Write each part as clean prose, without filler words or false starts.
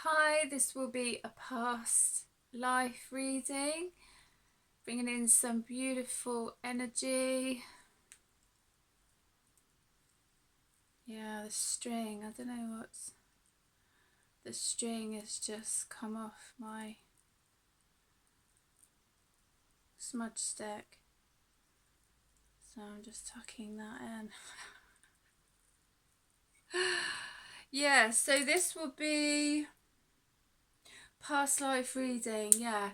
Hi, this will be a past life reading, bringing in some beautiful energy. Yeah, the string, I don't know what's... The string has just come off my smudge stick, so I'm just tucking that in. Yeah, so this will be past life reading, yeah.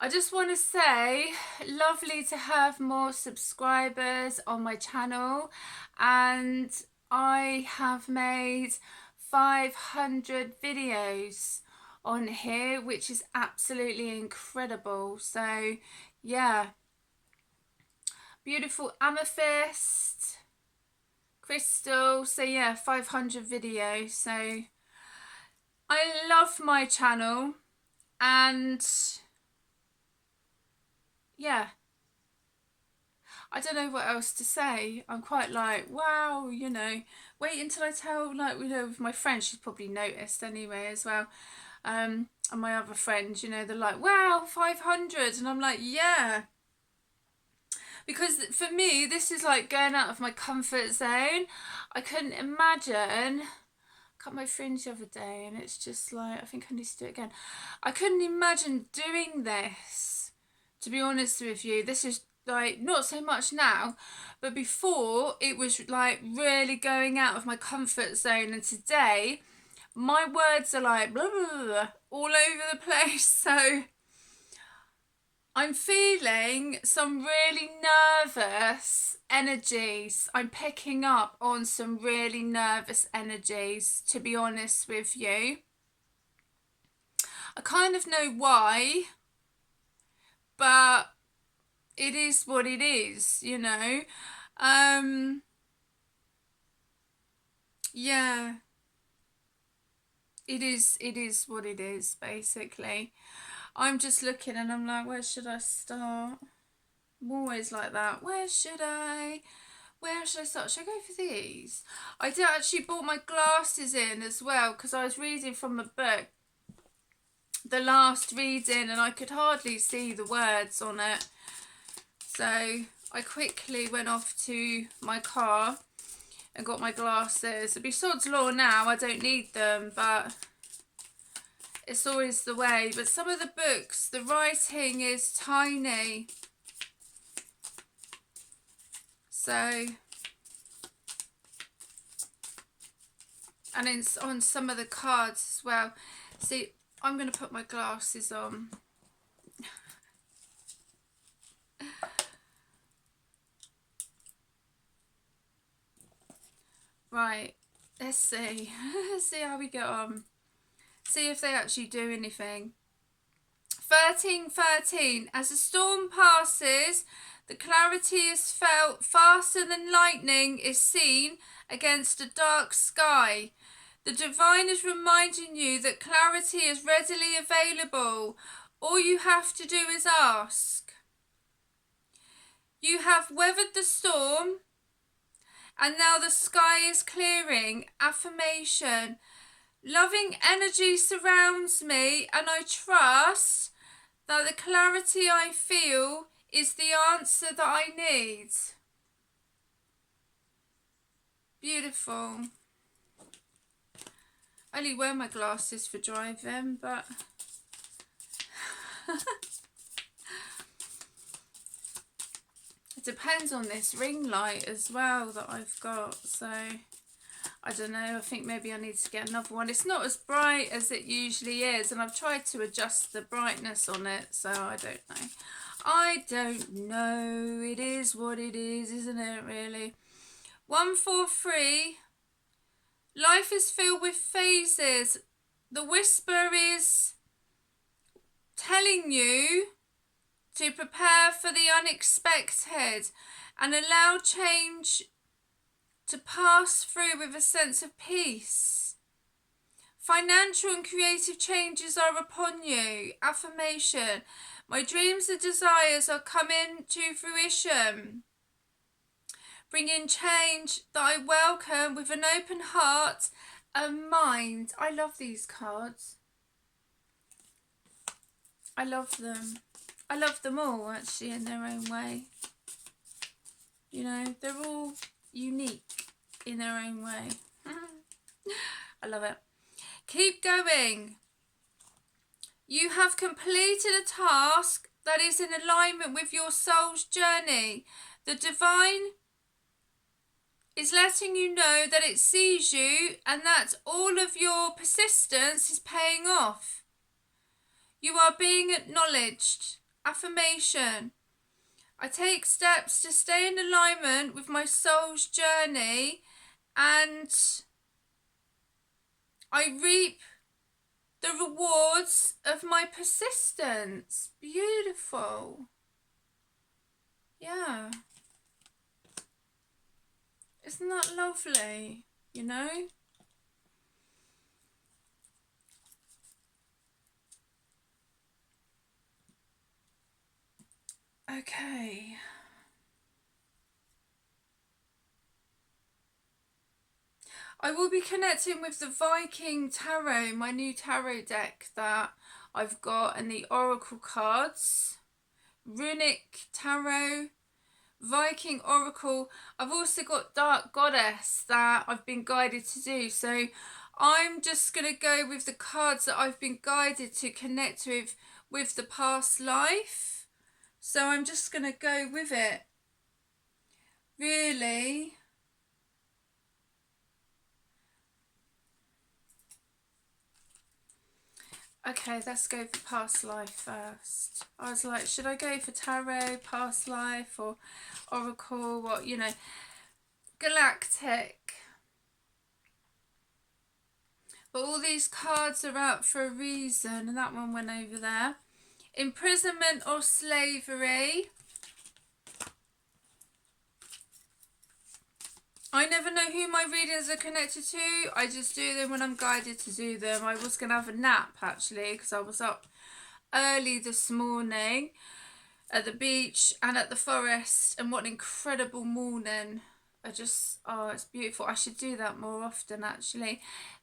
I just want to say, lovely to have more subscribers on my channel, and I have made 500 videos on here, which is absolutely incredible. So yeah, beautiful amethyst crystal. So yeah, 500 videos. So I love my channel, and yeah, I don't know what else to say. I'm quite like, wow, you know, wait until I tell, like, you know, with my friend, she's probably noticed anyway as well. And my other friends, you know, they're like, wow, 500. And I'm like, yeah. Because for me, this is like going out of my comfort zone. I couldn't imagine... cut my fringe the other day and it's just like, I think I need to do it again. I couldn't imagine doing this, to be honest with you. This is like, not so much now, but before it was like really going out of my comfort zone, and today my words are like blah, blah, blah, all over the place. So I'm feeling some really nervous energies. I'm picking up on some really nervous energies, to be honest with you. I kind of know why, but it is what it is, you know. Yeah, it is what it is, basically. I'm just looking and I'm like, where should I start? I'm always like that. Where should I start? Should I go for these? I did actually bought my glasses in as well, because I was reading from a book, the last reading, and I could hardly see the words on it. So I quickly went off to my car and got my glasses. It'd be sod's law now, I don't need them, but it's always the way. But some of the books, the writing is tiny. So, and it's on some of the cards as well. See, I'm going to put my glasses on. Right, let's see. Let's see how we get on. See if they actually do anything. 13:13. As a storm passes, the clarity is felt faster than lightning is seen against a dark sky. The divine is reminding you that clarity is readily available. All you have to do is ask. You have weathered the storm, and now the sky is clearing. Affirmation. Loving energy surrounds me, and I trust that the clarity I feel is the answer that I need. Beautiful. I only wear my glasses for driving, but it depends on this ring light as well that I've got. So I don't know, I think maybe I need to get another one. It's not as bright as it usually is, and I've tried to adjust the brightness on it, so I don't know. I don't know. It is what it is, isn't it, really? 143. Life is filled with phases. The whisper is telling you to prepare for the unexpected and allow change to pass through with a sense of peace. Financial and creative changes are upon you. Affirmation. My dreams and desires are coming to fruition, bringing change that I welcome with an open heart A mind. I love these cards. I love them. I love them all, actually, in their own way. You know, they're all unique in their own way. I love it. Keep going. You have completed a task that is in alignment with your soul's journey. The divine is letting you know that it sees you and that all of your persistence is paying off. You are being acknowledged. Affirmation. I take steps to stay in alignment with my soul's journey, and I reap the rewards of my persistence. Beautiful. Yeah. Isn't that lovely? You know? Okay. I will be connecting with the Viking Tarot, my new tarot deck that I've got, and the Oracle cards. Runic Tarot, Viking Oracle. I've also got Dark Goddess that I've been guided to do. So I'm just going to go with the cards that I've been guided to connect with the past life. So I'm just going to go with it. Really. Okay, let's go for past life first. I was like, should I go for tarot, past life, or oracle? What, you know, galactic. But all these cards are out for a reason, and that one went over there. Imprisonment or slavery. I never know who my readings are connected to. I just do them when I'm guided to do them. I was going to have a nap, actually, because I was up early this morning at the beach and at the forest, and what an incredible morning. Oh, it's beautiful. I should do that more often, actually.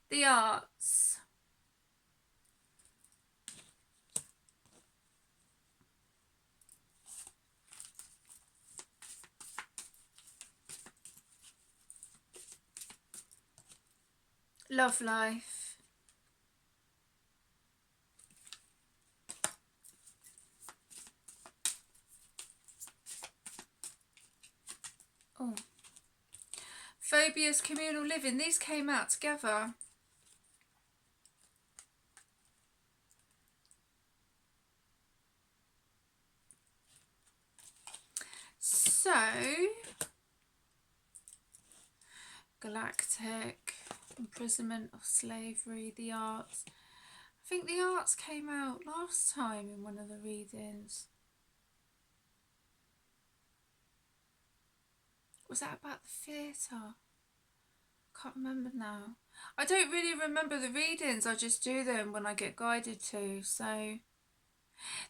The arts. Love life. Oh. Phobias, communal living. These came out together. So, galactic, imprisonment of slavery, the arts. I think the arts came out last time in one of the readings. Was that about the theatre? Can't remember now. I don't really remember the readings. I just do them when I get guided to. So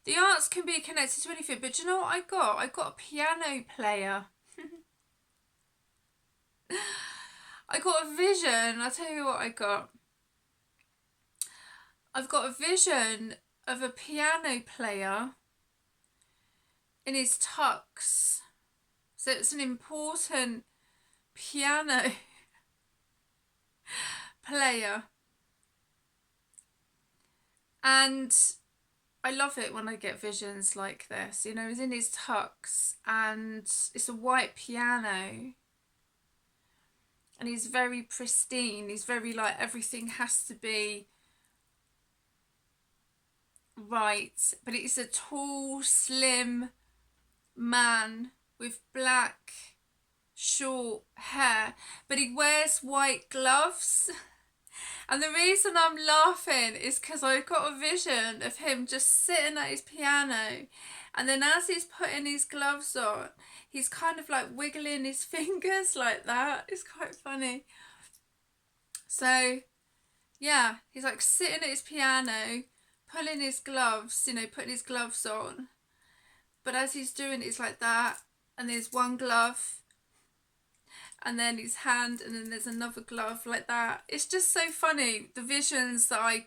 the arts can be connected to anything. But do you know what I got? I got a piano player. I got a vision. I'll tell you what I got. I've got a vision of a piano player in his tux. So it's an important piano player. And I love it when I get visions like this. You know, he's in his tux and it's a white piano. And he's very pristine. He's very like, everything has to be right. But it's a tall, slim man with black, short hair. But he wears white gloves. And the reason I'm laughing is because I got a vision of him just sitting at his piano, and then as he's putting his gloves on, he's kind of like wiggling his fingers like that. It's quite funny. So yeah, he's like sitting at his piano, pulling his gloves, you know, putting his gloves on. But as he's doing it, it's like that, and there's one glove, and then his hand, and then there's another glove like that. It's just so funny, the visions that I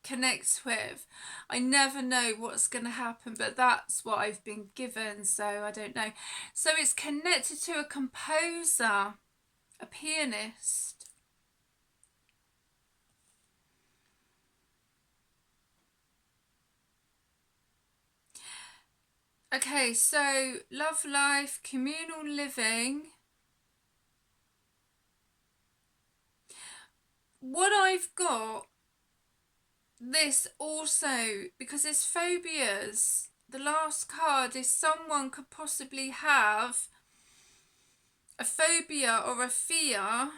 connect with. I never know what's going to happen, but that's what I've been given, so I don't know. So it's connected to a composer, a pianist. Okay, so love life, communal living. What I've got, this also, because there's phobias, the last card is someone could possibly have a phobia or a fear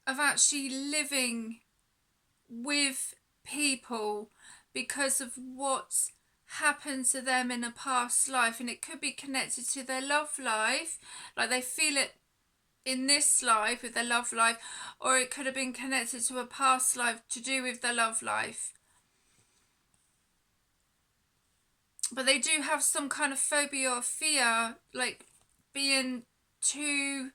of actually living with people because of what's happened to them in a past life, and it could be connected to their love life, like they feel it in this life with their love life, or it could have been connected to a past life to do with their love life. But they do have some kind of phobia or fear, like being too,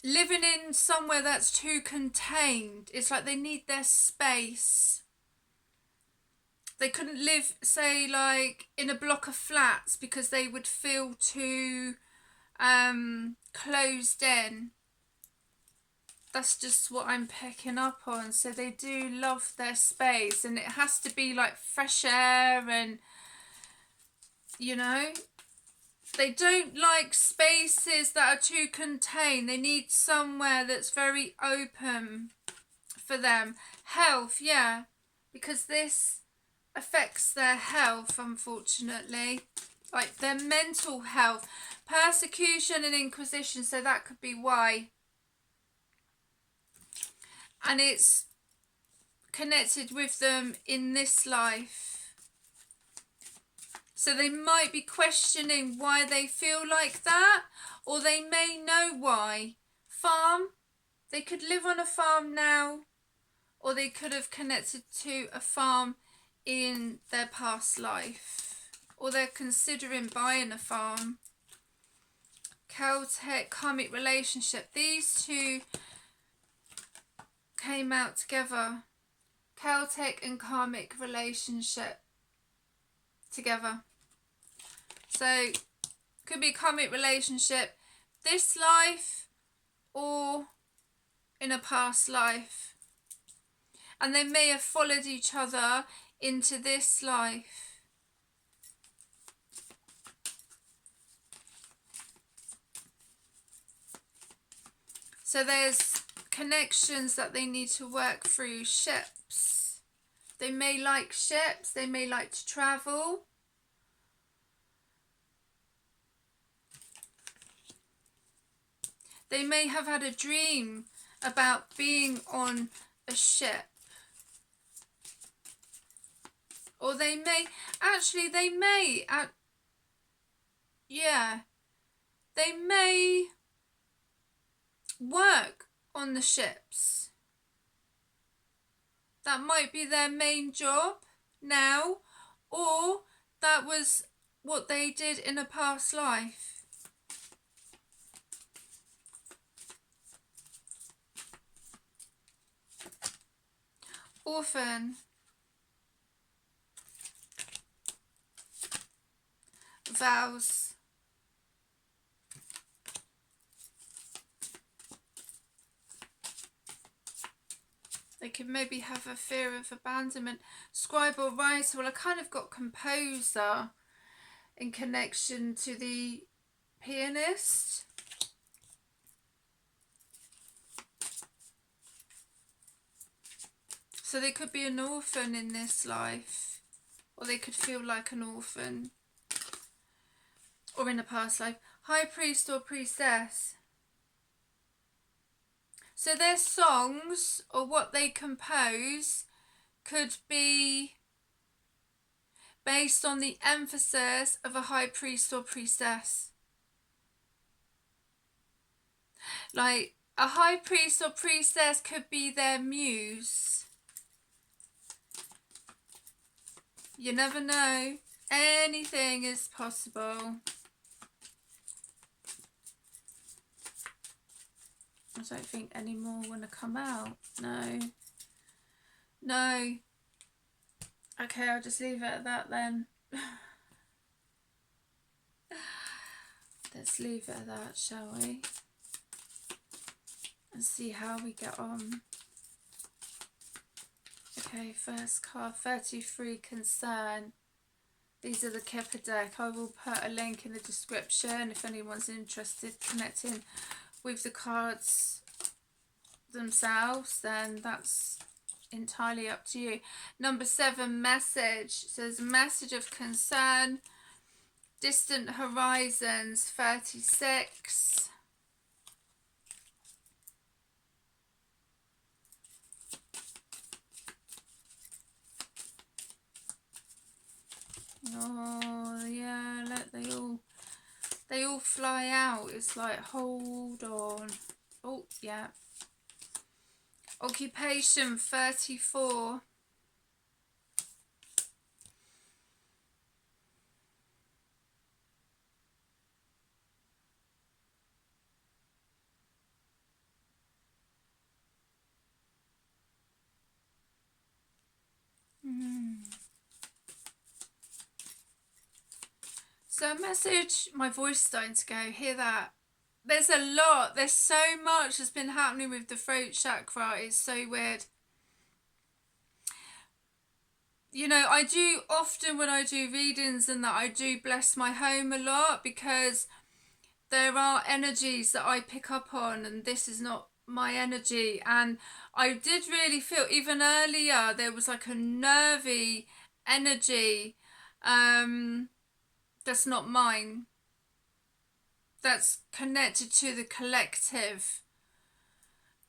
living in somewhere that's too contained. It's like they need their space. They couldn't live, say, like in a block of flats because they would feel too closed in. That's just what I'm picking up on. So they do love their space, and it has to be like fresh air, and you know, they don't like spaces that are too contained. They need somewhere that's very open for them. Health, yeah, because this affects their health, unfortunately, like their mental health. Persecution and inquisition, so that could be why. And it's connected with them in this life. So they might be questioning why they feel like that, or they may know why. Farm, they could live on a farm now, or they could have connected to a farm in their past life, or they're considering buying a farm. Celtic karmic relationship, these two came out together. Celtic and karmic relationship together. So could be a karmic relationship this life or in a past life, and they may have followed each other into this life. So there's connections that they need to work through. Ships, they may like ships, they may like to travel. They may have had a dream about being on a ship. Or they may, actually they may, they may work on the ships. That might be their main job now, or that was what they did in a past life. Orphan. Vows. They could maybe have a fear of abandonment. Scribe or writer. Well, I kind of got composer in connection to the pianist. So they could be an orphan in this life, or they could feel like an orphan, or in a past life. High priest or priestess. So their songs, or what they compose, could be based on the emphasis of a high priest or priestess. Like a high priest or priestess could be their muse. You never know. Anything is possible. I don't think any more want to come out. No. No. Okay, I'll just leave it at that then. Let's leave it at that, shall we? And see how we get on. Okay, first card, 33, Concern. These are the Kipper deck. I will put a link in the description if anyone's interested connecting with the cards themselves, then that's entirely up to you. Number 7, Message. It says message of concern. Distant horizons, 36. Oh yeah, let they all fly out. It's like, hold on. Oh yeah. Occupation, 34. So message, my voice is starting to go, hear that? There's a lot, there's so much that's been happening with the throat chakra. It's so weird. You know, I do often when I do readings and that, I do bless my home a lot because there are energies that I pick up on and this is not my energy. And I did really feel, even earlier, there was like a nervy energy that's not mine. That's connected to the collective.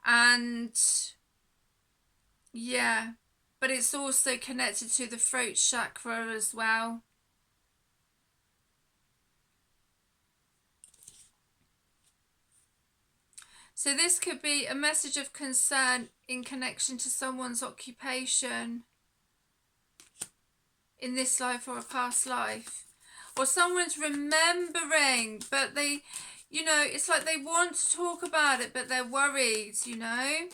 And yeah, but it's also connected to the throat chakra as well. So this could be a message of concern in connection to someone's occupation in this life or a past life. Or someone's remembering, but they, you know, it's like they want to talk about it, but they're worried, you know.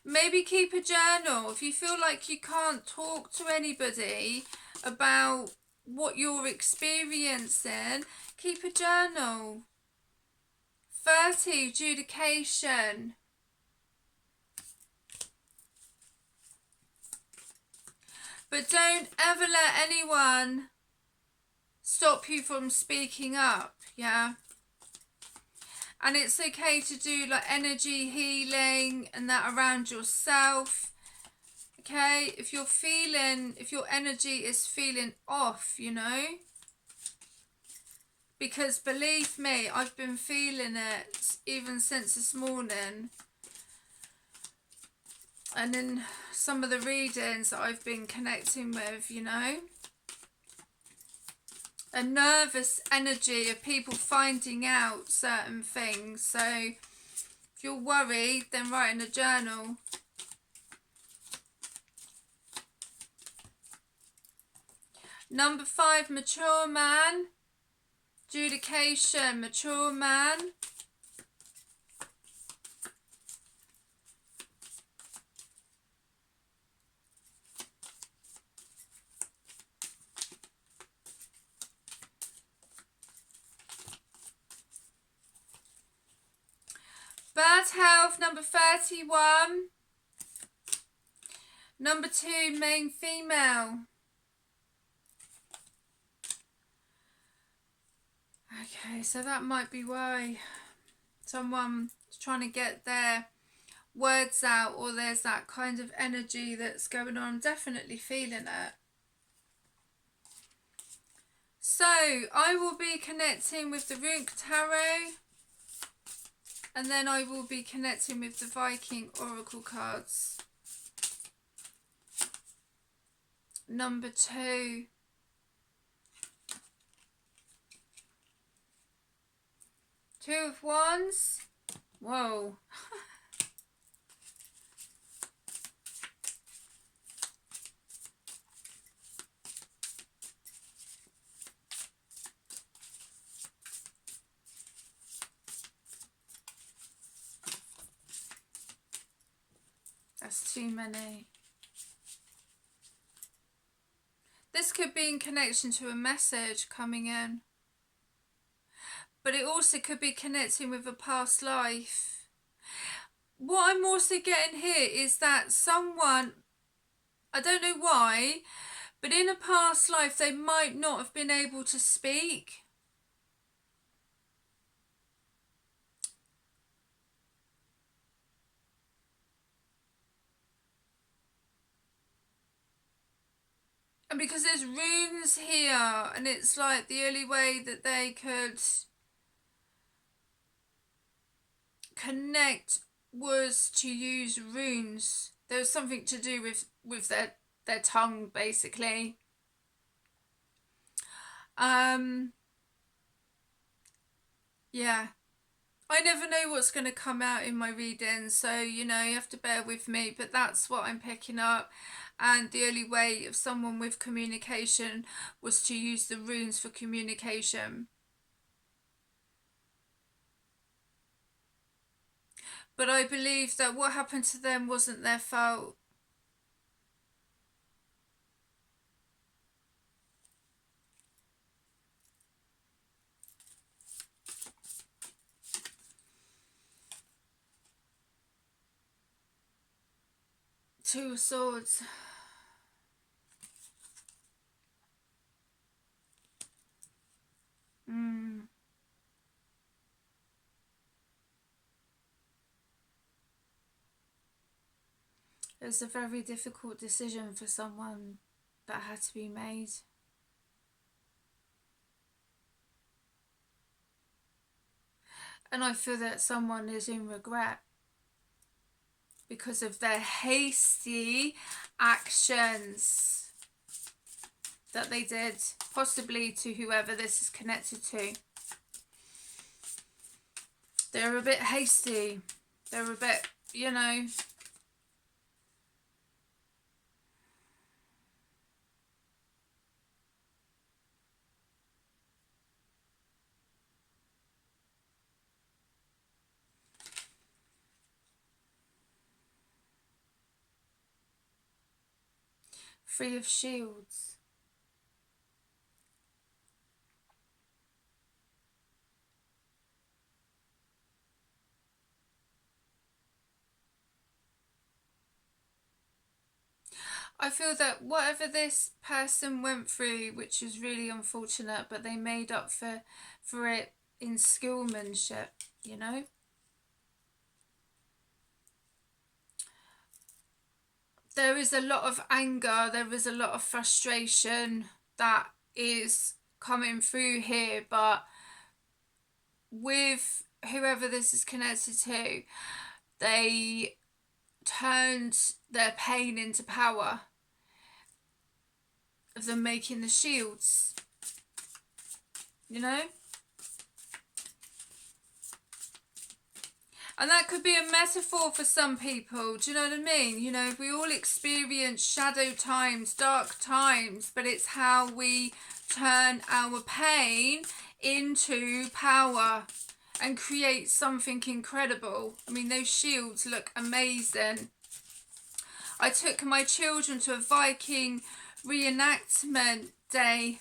Maybe keep a journal. If you feel like you can't talk to anybody about what you're experiencing, keep a journal. 30, Adjudication. But don't ever let anyone stop you from speaking up, yeah? And it's okay to do like energy healing and that around yourself, okay? If you're feeling, if your energy is feeling off, you know? Because believe me, I've been feeling it even since this morning. And in some of the readings that I've been connecting with, you know? A nervous energy of people finding out certain things. So if you're worried, then write in a journal. Number 5, Mature Man. Adjudication, Mature Man. Bad Health, number 31. Number 2, Main Female. Okay, so that might be why someone's trying to get their words out, or there's that kind of energy that's going on. I'm definitely feeling it. So I will be connecting with the Runk Tarot, and then I will be connecting with the Viking Oracle cards. Number 2. Two of Wands. Whoa. That's too many. This could be in connection to a message coming in. But it also could be connecting with a past life. What I'm also getting here is that someone, I don't know why, but in a past life they might not have been able to speak. And because there's runes here, and it's like the only way that they could connect was to use runes. There was something to do with their tongue, basically. Yeah. I never know what's going to come out in my reading, so you know, you have to bear with me, but that's what I'm picking up. And the only way of someone with communication was to use the runes for communication. But I believe that what happened to them wasn't their fault. Two of Swords. It was a very difficult decision for someone that had to be made. And I feel that someone is in regret because of their hasty actions that they did, possibly to whoever this is connected to. They're a bit hasty. They're a bit, you know. Three of Shields. I feel that whatever this person went through, which was really unfortunate, but they made up for it in skillmanship, you know. There is a lot of anger, there is a lot of frustration that is coming through here, but with whoever this is connected to, they turned their pain into power of them making the shields, you know. And that could be a metaphor for some people, do you know what I mean? You know, we all experience shadow times, dark times, but it's how we turn our pain into power and create something incredible. I mean, those shields look amazing. I took my children to a Viking reenactment day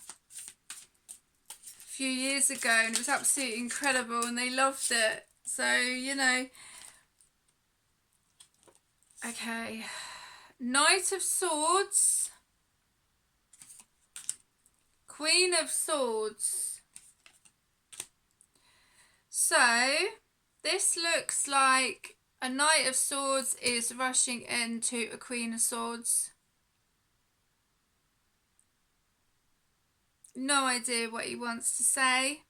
a few years ago, and it was absolutely incredible, and they loved it. So, you know. Okay. Knight of Swords. Queen of Swords. So, this looks like a Knight of Swords is rushing into a Queen of Swords. No idea what he wants to say.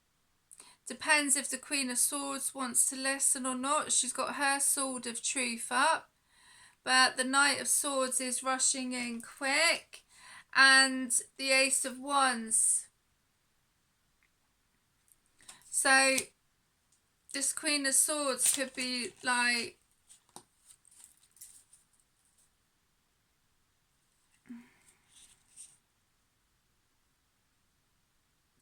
Depends if the Queen of Swords wants to listen or not. She's got her Sword of Truth up. But the Knight of Swords is rushing in quick. And the Ace of Wands. So this Queen of Swords could be like...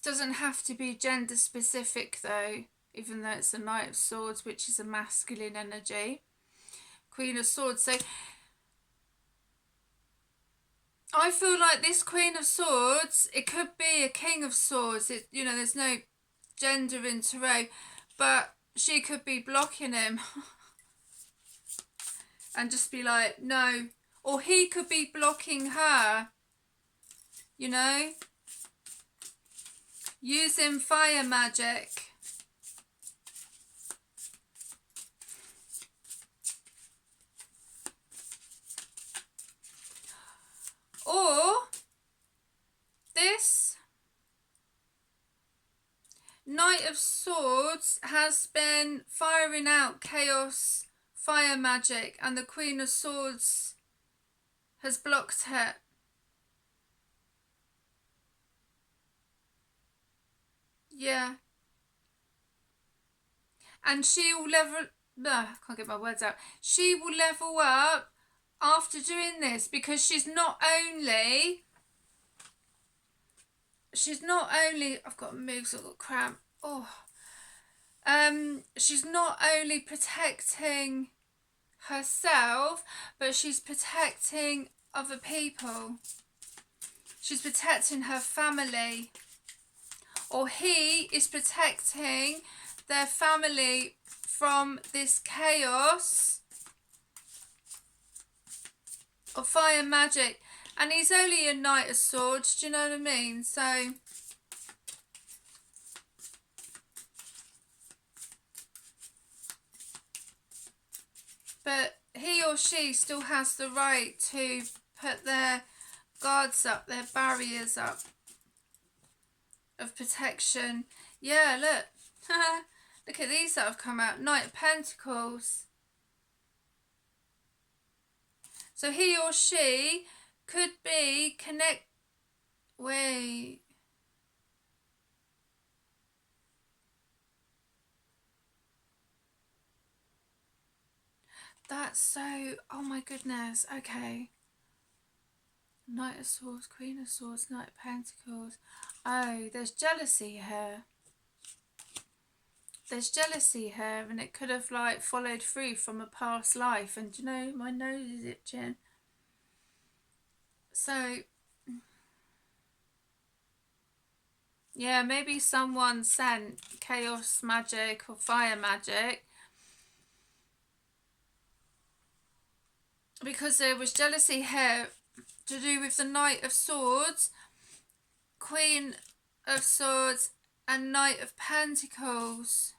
Doesn't have to be gender specific though, even though it's a Knight of Swords, which is a masculine energy. Queen of Swords. So I feel like this Queen of Swords, it could be a King of Swords. It, you know, there's no gender in tarot, but she could be blocking him and just be like, no. Or he could be blocking her, you know, using fire magic. Or this Knight of Swords has been firing out chaos fire magic, and the Queen of Swords has blocked it. Yeah. And she will level... I can't get my words out. She will level up after doing this, because she's not only... I've got to move because I've got cramp. Oh. She's not only protecting herself, but she's protecting other people. She's protecting her family. Or he is protecting their family from this chaos of fire magic. And he's only a Knight of Swords, do you know what I mean? So, but he or she still has the right to put their guards up, their barriers up of protection. Yeah, look. Look at these that have come out. Knight of Pentacles. So he or she could be Wait. That's so... Oh my goodness. Okay. Knight of Swords, Queen of Swords, Knight of Pentacles. Oh, there's jealousy here. There's jealousy here, and it could have like followed through from a past life. And you know, my nose is itching. So, yeah, maybe someone sent chaos magic or fire magic because there was jealousy here to do with the Knight of Swords, Queen of Swords, and Knight of Pentacles.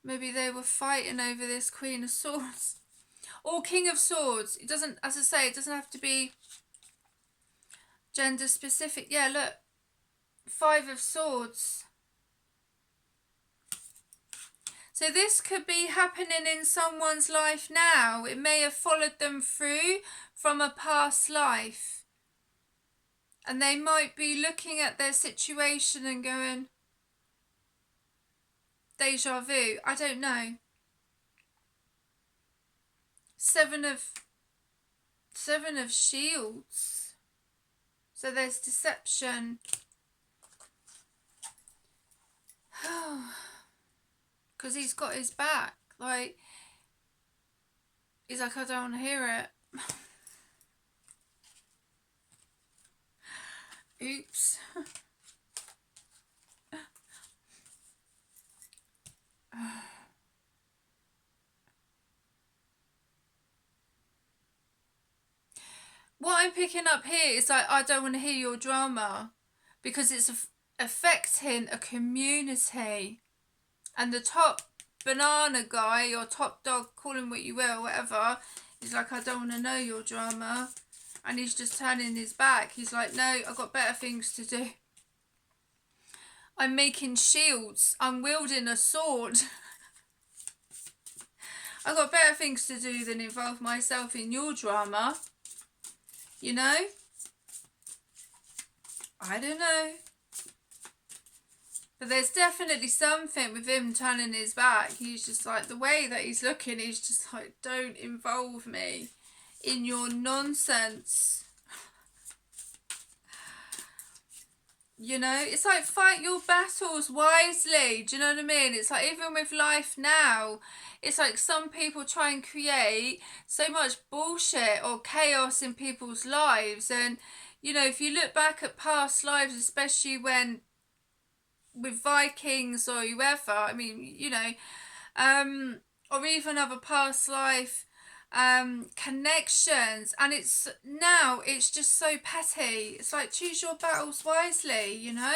Maybe they were fighting over this Queen of Swords. Or King of Swords. It doesn't, as I say, it doesn't have to be gender specific. Yeah, look. Five of Swords. So this could be happening in someone's life now. It may have followed them through from a past life. And they might be looking at their situation and going, deja vu. I don't know. Seven of Shields. So there's deception. Because he's got his back. Like, he's like, I don't want to hear it. Oops. What I'm picking up here is like, I don't want to hear your drama, because it's affecting a community. And the top banana guy, or top dog, call him what you will, whatever, he's like, I don't want to know your drama. And he's just turning his back. He's like, no, I've got better things to do. I'm making shields. I'm wielding a sword. I've got better things to do than involve myself in your drama. You know? I don't know. But there's definitely something with him turning his back. He's just like, the way that he's looking, he's just like, don't involve me in your nonsense. You know, it's like fight your battles wisely. Do you know what I mean? It's like even with life now, it's like some people try and create so much bullshit or chaos in people's lives. And, you know, if you look back at past lives, especially when with Vikings or whoever, I mean, you know, or even other past life connections, and it's now it's just so petty. It's like choose your battles wisely, you know.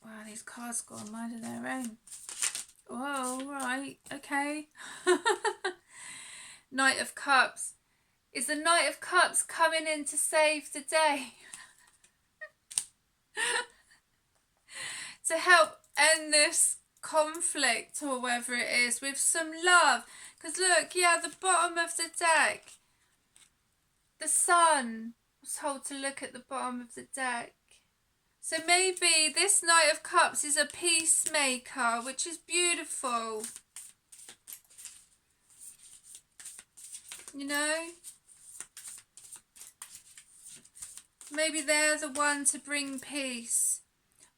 Wow, these cards got a mind of their own. Oh, right, okay. Knight of Cups. Is the Knight of Cups coming in to save the day? To help end this conflict or whatever it is with some love. Because look, yeah, the bottom of the deck, the sun. I was told to look at the bottom of the deck. So maybe this Knight of Cups is a peacemaker, which is beautiful. You know? Maybe they're the one to bring peace.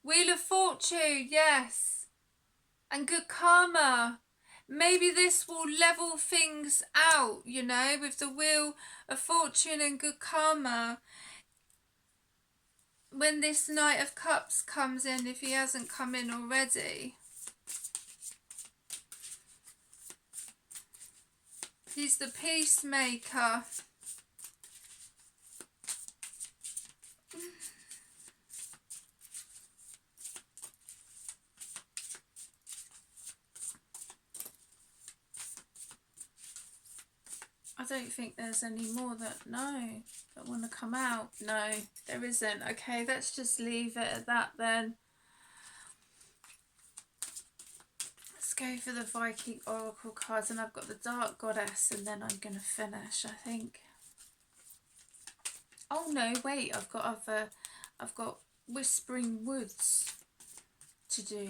Wheel of Fortune, yes. And good karma. Maybe this will level things out, you know, with the Wheel of Fortune and good karma. When this Knight of Cups comes in, if he hasn't come in already. He's the peacemaker. I don't think there's any more that want to come out. No, there isn't. Okay, let's just leave it at that then. Let's go for the Viking Oracle cards, and I've got the Dark Goddess, and then I'm going to finish, I think. Oh no, wait, I've got Whispering Woods to do.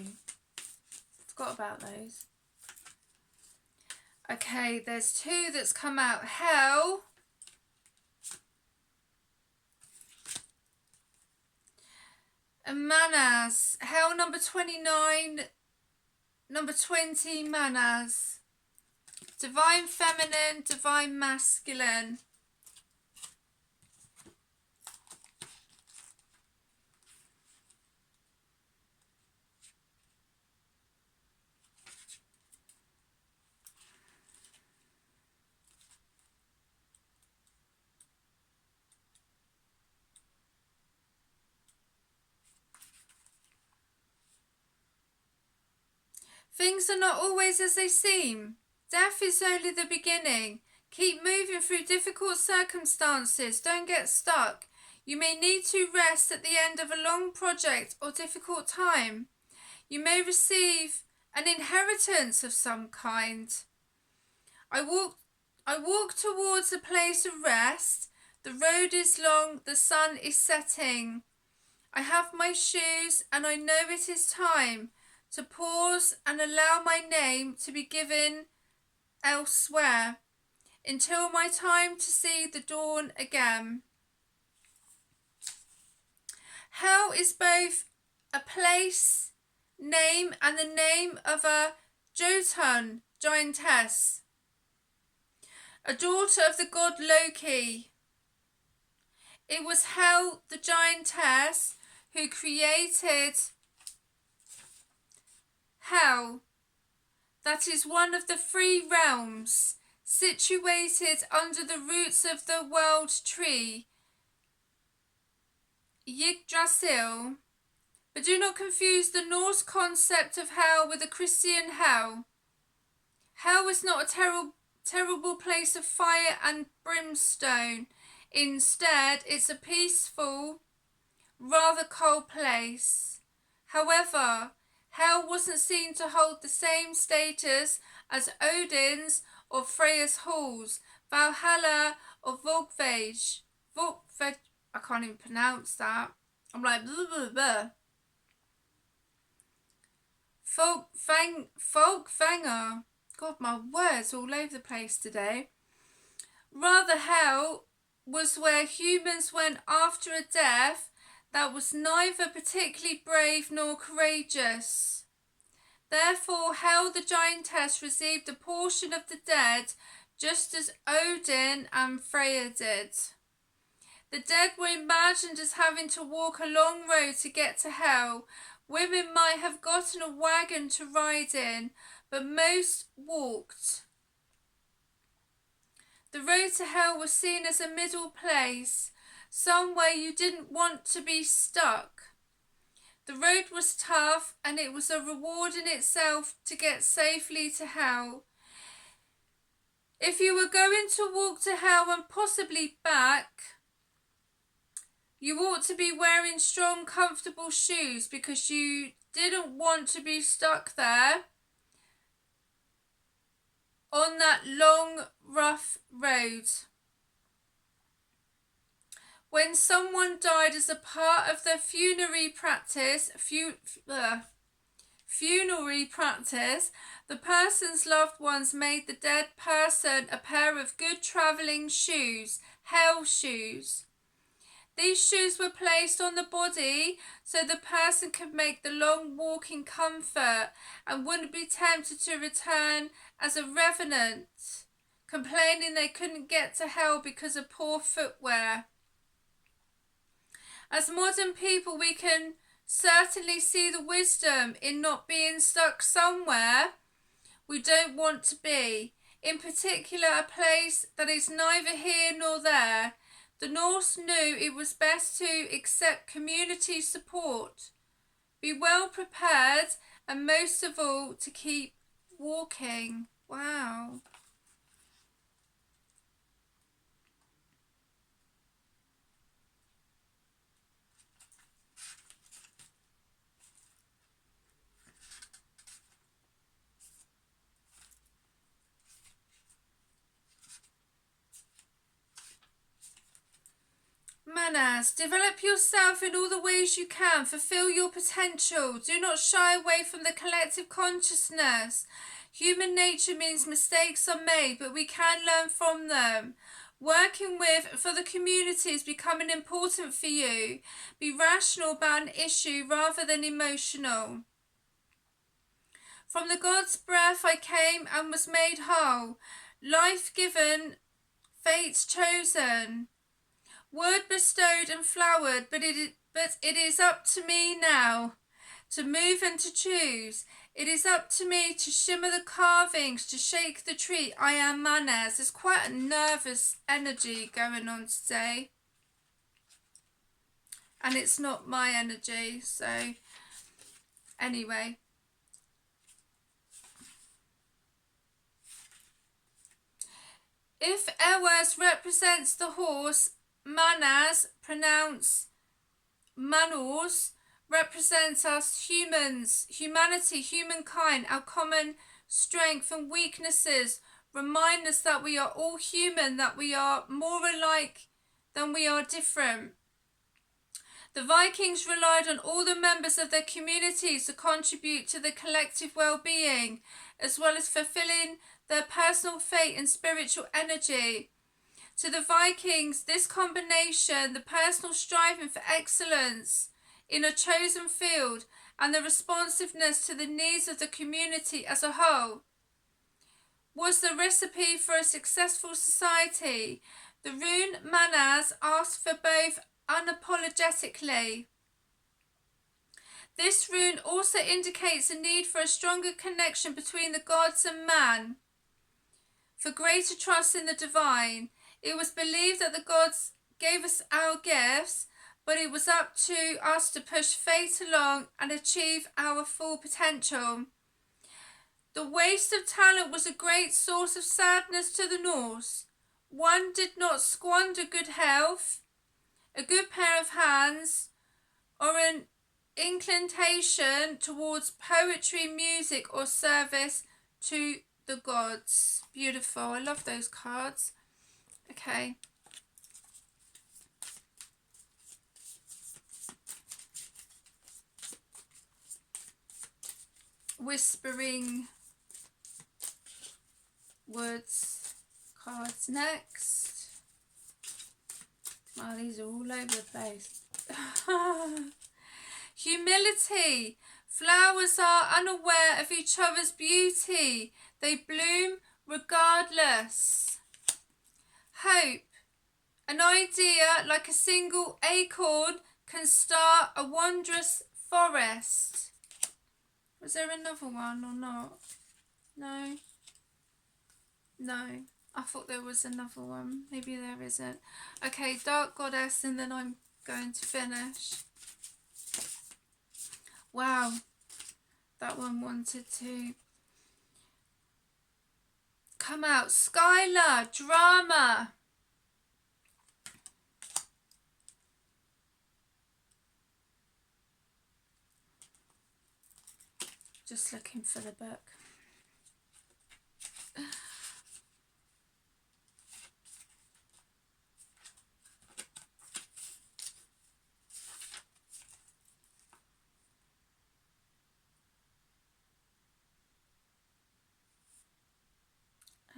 Forgot about those. Okay, there's two that's come out. Hell. And Manas. Hell number 29. Number 20, Manas. Divine Feminine, Divine Masculine. Things are not always as they seem. Death is only the beginning. Keep moving through difficult circumstances. Don't get stuck. You may need to rest at the end of a long project or difficult time. You may receive an inheritance of some kind. I walk towards a place of rest. The road is long, the sun is setting. I have my shoes and I know it is time to pause and allow my name to be given elsewhere until my time to see the dawn again. Hell is both a place name and the name of a Jotun giantess, a daughter of the god Loki. It was Hel, the giantess, who created Hell. That is one of the 3 realms situated under the roots of the world tree, Yggdrasil. But do not confuse the Norse concept of hell with the Christian hell. Hell is not a terrible place of fire and brimstone. Instead, it's a peaceful, rather cold place. However, Hell wasn't seen to hold the same status as Odin's or Freya's halls, Valhalla or Volkvage. I can't even pronounce that. I'm like blah blah blah. Folkvanger. God, my words all over the place today. Rather, hell was where humans went after a death that was neither particularly brave nor courageous. Therefore, Hel the giantess received a portion of the dead, just as Odin and Freya did. The dead were imagined as having to walk a long road to get to Hel. Women might have gotten a wagon to ride in, but most walked. The road to Hel was seen as a middle place, somewhere you didn't want to be stuck. The road was tough, and it was a reward in itself to get safely to Hel. If you were going to walk to Hel and possibly back, you ought to be wearing strong, comfortable shoes because you didn't want to be stuck there on that long, rough road. When someone died as a part of the funerary practice, the person's loved ones made the dead person a pair of good travelling shoes, Hel shoes. These shoes were placed on the body so the person could make the long walk in comfort and wouldn't be tempted to return as a revenant, complaining they couldn't get to Hel because of poor footwear. As modern people, we can certainly see the wisdom in not being stuck somewhere we don't want to be, in particular a place that is neither here nor there. The Norse knew it was best to accept community support, be well prepared, and most of all, to keep walking. Wow. Manners. Develop yourself in all the ways you can. Fulfill your potential. Do not shy away from the collective consciousness. Human nature means mistakes are made, but we can learn from them. Working with for the community is becoming important for you. Be rational about an issue rather than emotional. From the God's breath I came and was made whole. Life given, fate chosen. Word bestowed and flowered, but it is up to me now to move and to choose. It is up to me to shimmer the carvings, to shake the tree. I am Manners. There's quite a nervous energy going on today. And it's not my energy, so anyway. If L.Weiss represents the horse, Manners, pronounced Manors, represents us humans, humanity, humankind, our common strength and weaknesses. Remind us that we are all human, that we are more alike than we are different. The Vikings relied on all the members of their communities to contribute to the collective well-being, as well as fulfilling their personal fate and spiritual energy. To the Vikings, this combination, the personal striving for excellence in a chosen field and the responsiveness to the needs of the community as a whole, was the recipe for a successful society. The rune Manners asked for both unapologetically. This rune also indicates a need for a stronger connection between the gods and man, for greater trust in the divine. It was believed that the gods gave us our gifts, but it was up to us to push fate along and achieve our full potential. The waste of talent was a great source of sadness to the Norse. One did not squander good health, a good pair of hands, or an inclination towards poetry, music, or service to the gods. Beautiful. I love those cards. Okay. Whispering Woods cards next. Oh, these are all over the place. Humility. Flowers are unaware of each other's beauty. They bloom regardless. Hope. An idea like a single acorn can start a wondrous forest. Was there another one or not? No. No. I thought there was another one. Maybe there isn't. Okay, Dark Goddess, and then I'm going to finish. Wow. That one wanted to come out. Skylar, drama. Just looking for the book.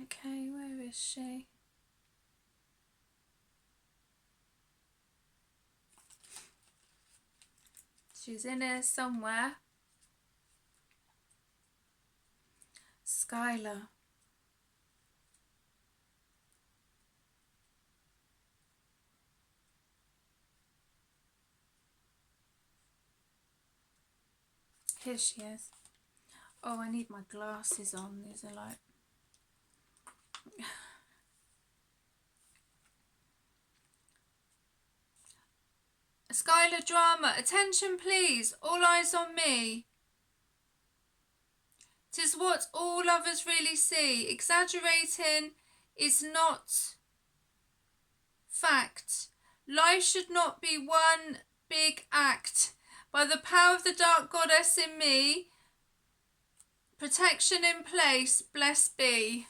Okay, where is she? She's in here somewhere. Skylar. Here she is. Oh, I need my glasses on. These are like... Skylar drama. Attention please. All eyes on me. 'Tis what all others really see. Exaggerating is not fact. Life should not be one big act. By the power of the Dark Goddess in me, protection in place, blessed be.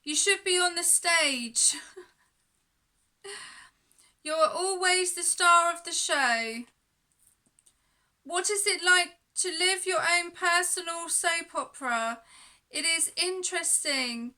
You should be on the stage. You are always the star of the show. What is it like to live your own personal soap opera? It is interesting.